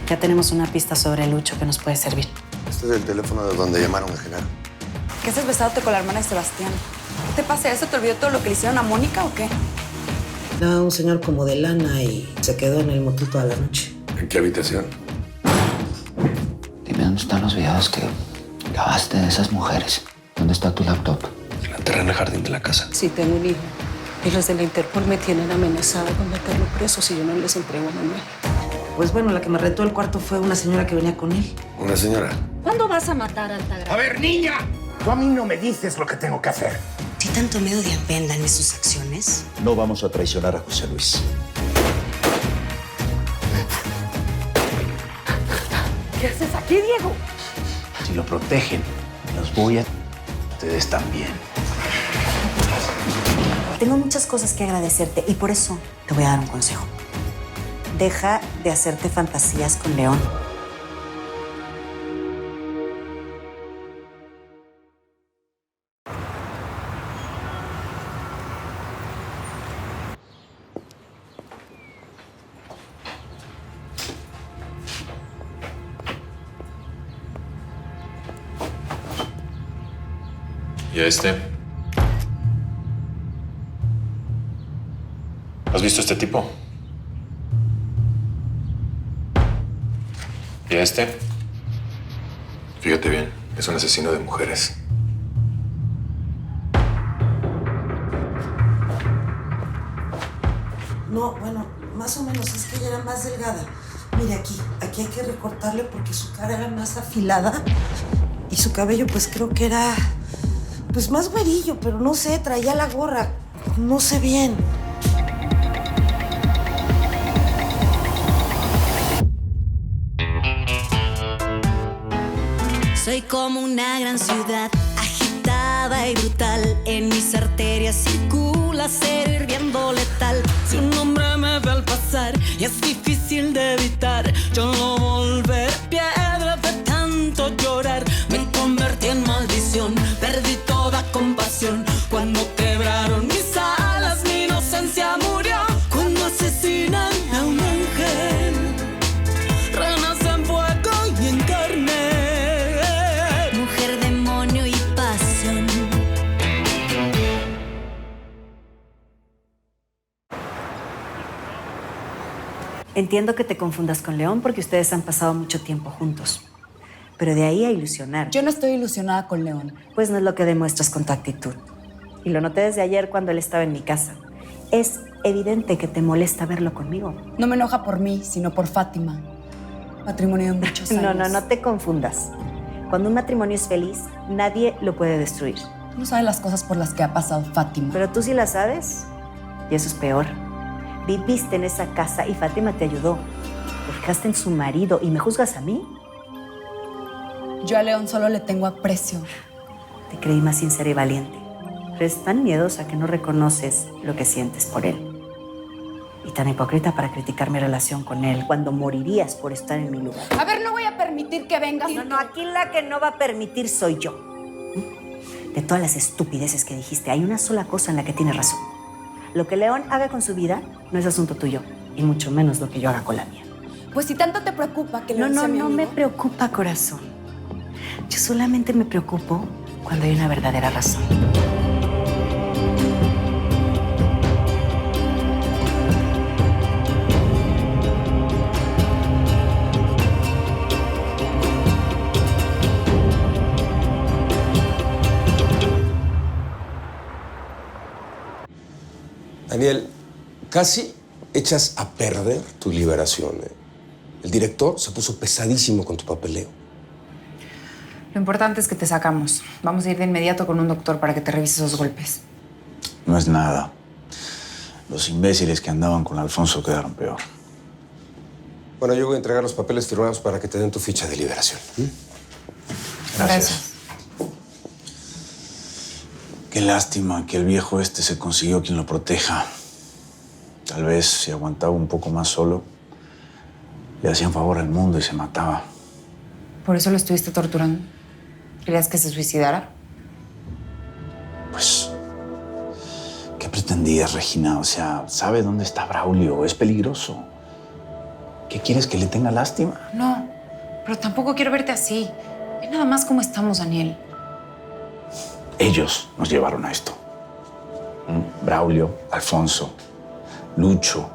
Ya tenemos una pista sobre Lucho que nos puede servir. Este es el teléfono de donde llamaron a Genaro. ¿Qué haces besándote con la hermana de Sebastián? ¿Qué te pasa? ¿Eso te olvidó todo lo que le hicieron a Mónica o qué? Era un señor como de lana y se quedó en el motel toda la noche. ¿En qué habitación? Dime dónde están los videos que grabaste de esas mujeres. ¿Dónde está tu laptop? La enterré en el jardín de la casa. Sí, tengo un hijo. Y los de la Interpol me tienen amenazada con meterlo preso si yo no les entrego a Manuel. Pues bueno, la que me retó el cuarto fue una señora que venía con él. ¿Una señora? ¿Cuándo vas a matar a Altagracia? A ver, niña, tú a mí no me dices lo que tengo que hacer. Si tanto miedo de apendan en sus acciones. No vamos a traicionar a José Luis. ¿Qué haces aquí, Diego? Si lo protegen, los voy a... Ustedes también. Tengo muchas cosas que agradecerte y por eso te voy a dar un consejo. Deja de hacerte fantasías con León. ¿Y a este? ¿Has visto a este tipo? ¿Y a este? Fíjate bien, es un asesino de mujeres. No, bueno, más o menos, es que ella era más delgada. Mire, aquí hay que recortarle porque su cara era más afilada y su cabello pues creo que era pues más güerillo, pero no sé, traía la gorra, no sé bien. Soy como una gran ciudad, agitada y brutal. En mis arterias circula acero hirviendo letal. Si un hombre me ve al pasar y es difícil de evitar, yo no volveré piedra de tanto llorar. Me convertí en maldición, perdí toda compasión. Cuando quebraron mis alas, mi inocencia murió. Cuando asesinan a un ángel, renace en fuego y en carne. Mujer, demonio y pasión. Entiendo que te confundas con León porque ustedes han pasado mucho tiempo juntos. Pero de ahí a ilusionar. Yo no estoy ilusionada con León. Pues no es lo que demuestras con tu actitud. Y lo noté desde ayer cuando él estaba en mi casa. Es evidente que te molesta verlo conmigo. No me enoja por mí, sino por Fátima. Matrimonio de muchos años. No te confundas. Cuando un matrimonio es feliz, nadie lo puede destruir. Tú no sabes las cosas por las que ha pasado Fátima. Pero tú sí las sabes. Y eso es peor. Viviste en esa casa y Fátima te ayudó. Te fijaste en su marido y me juzgas a mí. Yo a León solo le tengo aprecio. Te creí más sincera y valiente. Pero es tan miedosa que no reconoces lo que sientes por él. Y tan hipócrita para criticar mi relación con él cuando morirías por estar en mi lugar. A ver, no voy a permitir que vengas. No, aquí la que no va a permitir soy yo. De todas las estupideces que dijiste, hay una sola cosa en la que tienes razón. Lo que León haga con su vida no es asunto tuyo, y mucho menos lo que yo haga con la mía. Pues si tanto te preocupa que León sea mi No amigo. me preocupa, corazón. Yo solamente me preocupo cuando hay una verdadera razón. Daniel, casi echas a perder tu liberación. El director se puso pesadísimo con tu papeleo. Lo importante es que te sacamos. Vamos a ir de inmediato con un doctor para que te revise esos golpes. No es nada. Los imbéciles que andaban con Alfonso quedaron peor. Bueno, yo voy a entregar los papeles firmados para que te den tu ficha de liberación. Gracias. Qué lástima que el viejo este se consiguió quien lo proteja. Tal vez si aguantaba un poco más solo, le hacía un favor al mundo y se mataba. ¿Por eso lo estuviste torturando? ¿Querías que se suicidara? Pues, ¿qué pretendías, Regina? O sea, ¿sabe dónde está Braulio? Es peligroso. ¿Qué quieres, que le tenga lástima? No, pero tampoco quiero verte así. Ve nada más cómo estamos, Daniel. Ellos nos llevaron a esto. Braulio, Alfonso, Lucho.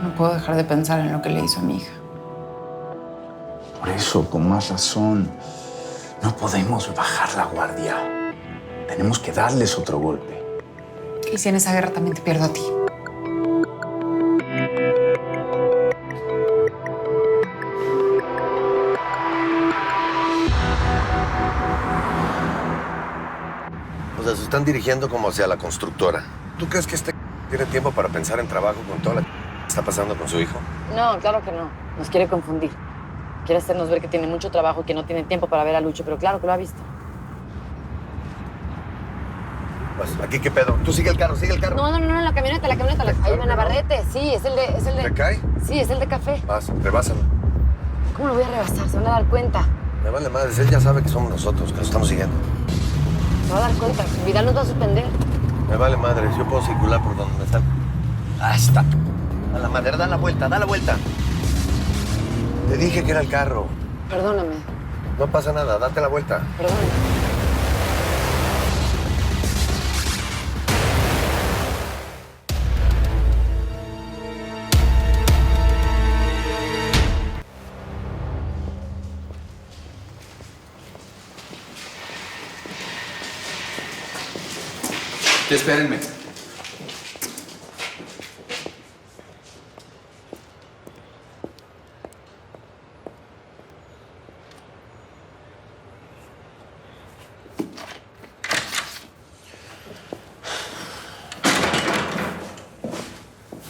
No puedo dejar de pensar en lo que le hizo a mi hija. Por eso, con más razón, no podemos bajar la guardia. Tenemos que darles otro golpe. ¿Y si en esa guerra también te pierdo a ti? O sea, se están dirigiendo como hacia la constructora. ¿Tú crees que tiene tiempo para pensar en trabajo con toda la que está pasando con su hijo? No, claro que no. Nos quiere confundir. Quiere hacernos ver que tiene mucho trabajo y que no tiene tiempo para ver a Lucho, pero claro que lo ha visto. Pues, ¿aquí qué pedo? Tú sigue el carro, sigue el carro. No, la camioneta. Ahí va Navarrete. Sí, es el de... ¿Te cae? Sí, es el de café. Vas, rebásalo. ¿Cómo lo voy a rebasar? Se van a dar cuenta. Me vale madres, él ya sabe que somos nosotros, que lo estamos siguiendo. Se va a dar cuenta. Vidal nos va a suspender. Me vale madres, yo puedo circular por donde me están. Ahí está. A la madre, da la vuelta, da la vuelta. Te dije que era el carro. Perdóname. No pasa nada, date la vuelta. Perdóname. Espérenme.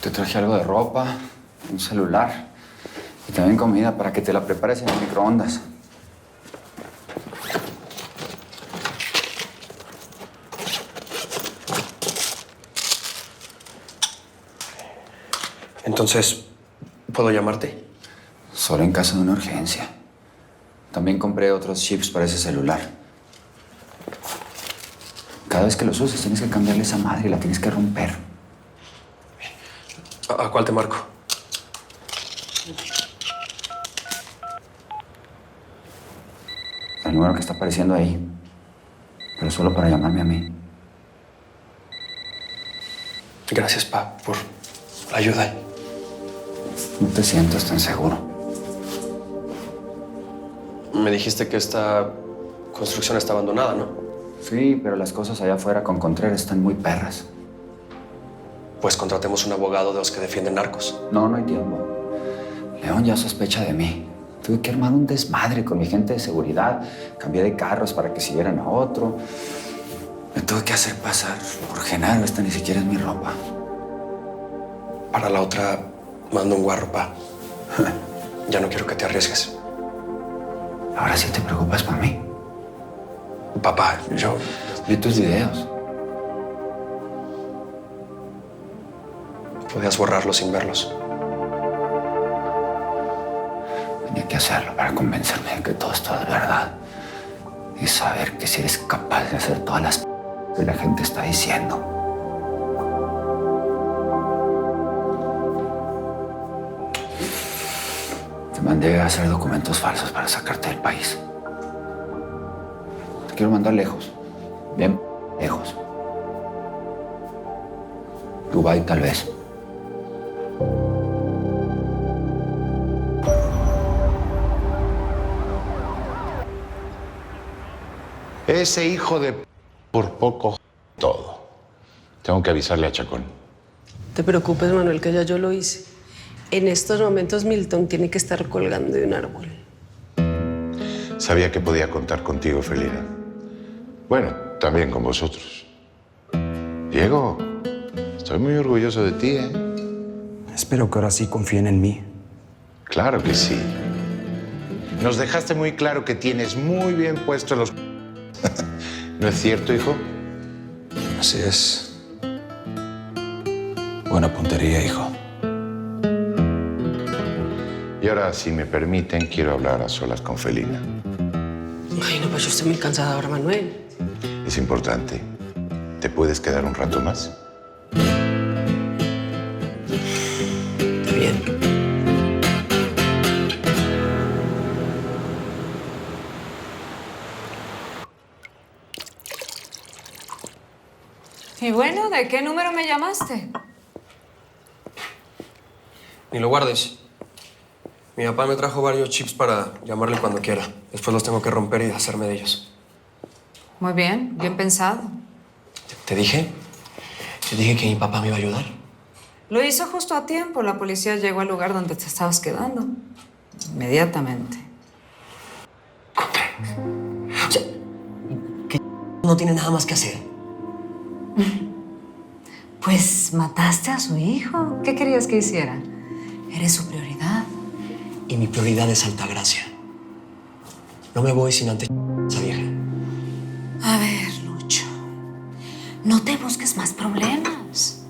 Te traje algo de ropa, un celular y también comida para que te la prepares en el microondas. Entonces, ¿puedo llamarte? Solo en caso de una urgencia. También compré otros chips para ese celular. Cada vez que los uses tienes que cambiarle esa madre y la tienes que romper. ¿A cuál te marco? El número que está apareciendo ahí. Pero solo para llamarme a mí. Gracias, Pa, por la ayuda. No te sientas tan seguro. Me dijiste que esta construcción está abandonada, ¿no? Sí, pero las cosas allá afuera con Contreras están muy perras. Pues contratemos un abogado de los que defienden narcos. No hay tiempo. León ya sospecha de mí. Tuve que armar un desmadre con mi gente de seguridad. Cambié de carros para que siguieran a otro. Me tuve que hacer pasar por Genaro. Esta ni siquiera es mi ropa. Para la otra, mando un guarro, Pa. Ya no quiero que te arriesgues. Ahora sí te preocupas por mí. Papá, yo... Vi tus videos. Podías borrarlos sin verlos. Tenía que hacerlo para convencerme de que todo esto es verdad. Y saber que si eres capaz de hacer todas las que la gente está diciendo. Te mandé a hacer documentos falsos para sacarte del país. Te quiero mandar lejos. Bien lejos. Dubái, tal vez. Ese hijo de por poco todo. Tengo que avisarle a Chacón. No te preocupes, Manuel, que ya yo lo hice. En estos momentos Milton tiene que estar colgando de un árbol. Sabía que podía contar contigo, Felina. Bueno, también con vosotros. Diego, estoy muy orgulloso de ti, ¿eh? Espero que ahora sí confíen en mí. Claro que sí. Nos dejaste muy claro que tienes muy bien puestos los... ¿No es cierto, hijo? Así es. Buena puntería, hijo. Y ahora, si me permiten, quiero hablar a solas con Felina. Ay, no, pues yo estoy muy cansada ahora, Manuel. Es importante. ¿Te puedes quedar un rato más? Y bueno, ¿de qué número me llamaste? Ni lo guardes. Mi papá me trajo varios chips para llamarle cuando quiera. Después los tengo que romper y deshacerme de ellos. Muy bien, bien pensado. ¿Te dije? ¿Te dije que mi papá me iba a ayudar? Lo hizo justo a tiempo. La policía llegó al lugar donde te estabas quedando. Inmediatamente. O sea, que no tiene nada más que hacer. Pues mataste a su hijo. ¿Qué querías que hiciera? Eres su prioridad. Y mi prioridad es Altagracia. No me voy sin antes esa vieja. A ver, Lucho. No te busques más problemas.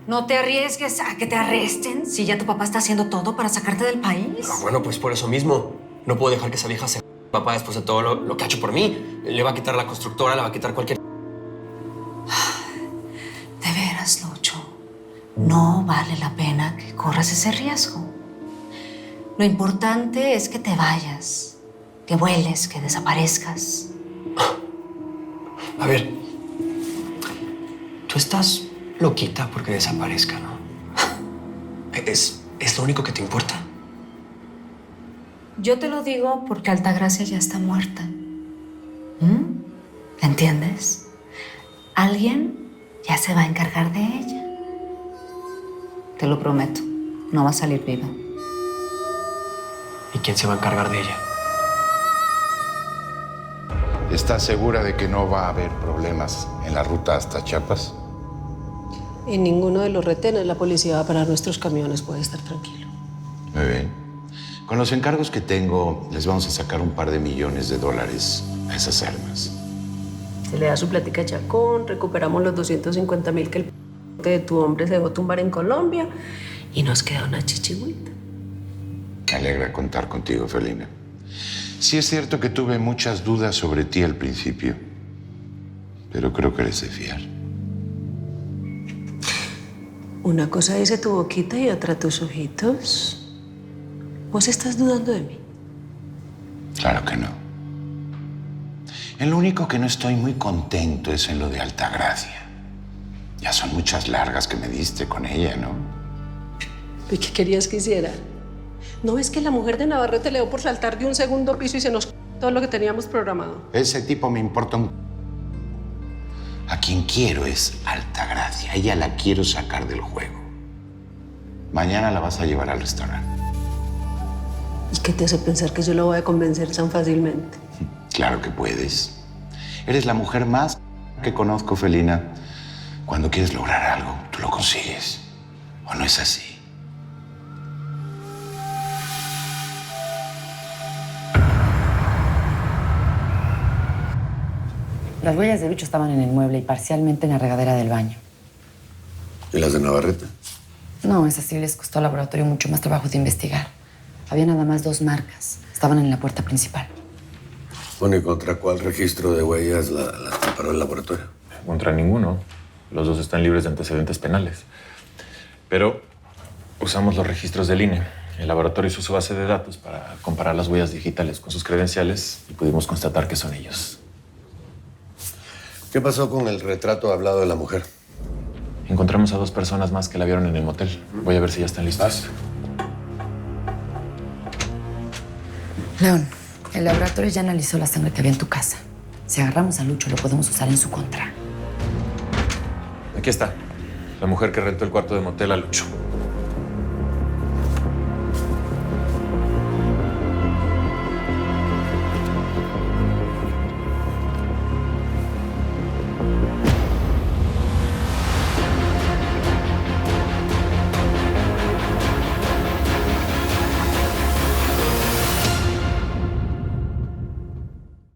No te arriesgues a que te arresten si ya tu papá está haciendo todo para sacarte del país. Bueno, pues por eso mismo. No puedo dejar que esa vieja se... Papá, después de todo lo que ha hecho por mí. Le va a quitar la constructora, le va a quitar cualquier... De veras, Lucho. No vale la pena que corras ese riesgo. Lo importante es que te vayas, que vueles, que desaparezcas. A ver, tú estás loquita porque desaparezca, ¿no? ¿Es lo único que te importa? Yo te lo digo porque Altagracia ya está muerta. ¿Entiendes? Alguien ya se va a encargar de ella. Te lo prometo, no va a salir viva. ¿Y quién se va a encargar de ella? ¿Estás segura de que no va a haber problemas en la ruta hasta Chiapas? En ninguno de los retenes la policía va a parar nuestros camiones, puede estar tranquilo. Muy bien. Con los encargos que tengo, les vamos a sacar un par de millones de dólares a esas armas. Se le da su plática a Chacón, recuperamos los 250,000 que el de tu hombre se dejó tumbar en Colombia y nos queda una chichigüita. Me alegra contar contigo, Felina. Sí es cierto que tuve muchas dudas sobre ti al principio, pero creo que eres de fiar. Una cosa dice tu boquita y otra tus ojitos. ¿Vos estás dudando de mí? Claro que no. En lo único que no estoy muy contento es en lo de Altagracia. Ya son muchas largas que me diste con ella, ¿no? ¿Y qué querías que hiciera? ¿No ves que la mujer de Navarrete le dio por saltar de un segundo piso y se nos todo lo que teníamos programado? Ese tipo me importa un... A quien quiero es Altagracia. Ella la quiero sacar del juego. Mañana la vas a llevar al restaurante. ¿Y qué te hace pensar que yo lo voy a convencer tan fácilmente? Claro que puedes. Eres la mujer más que conozco, Felina. Cuando quieres lograr algo, tú lo consigues. ¿O no es así? Las huellas de Lucho estaban en el mueble y parcialmente en la regadera del baño. ¿Y las de Navarrete? No, esas sí les costó al laboratorio mucho más trabajo de investigar. Había nada más 2 marcas. Estaban en la puerta principal. Bueno, ¿y contra cuál registro de huellas la preparó el laboratorio? Contra ninguno. Los 2 están libres de antecedentes penales. Pero usamos los registros del INE. El laboratorio usó su base de datos para comparar las huellas digitales con sus credenciales y pudimos constatar que son ellos. ¿Qué pasó con el retrato hablado de la mujer? Encontramos a 2 personas más que la vieron en el motel. Voy a ver si ya están listos. León, el laboratorio ya analizó la sangre que había en tu casa. Si agarramos a Lucho, lo podemos usar en su contra. Aquí está. La mujer que rentó el cuarto de motel a Lucho.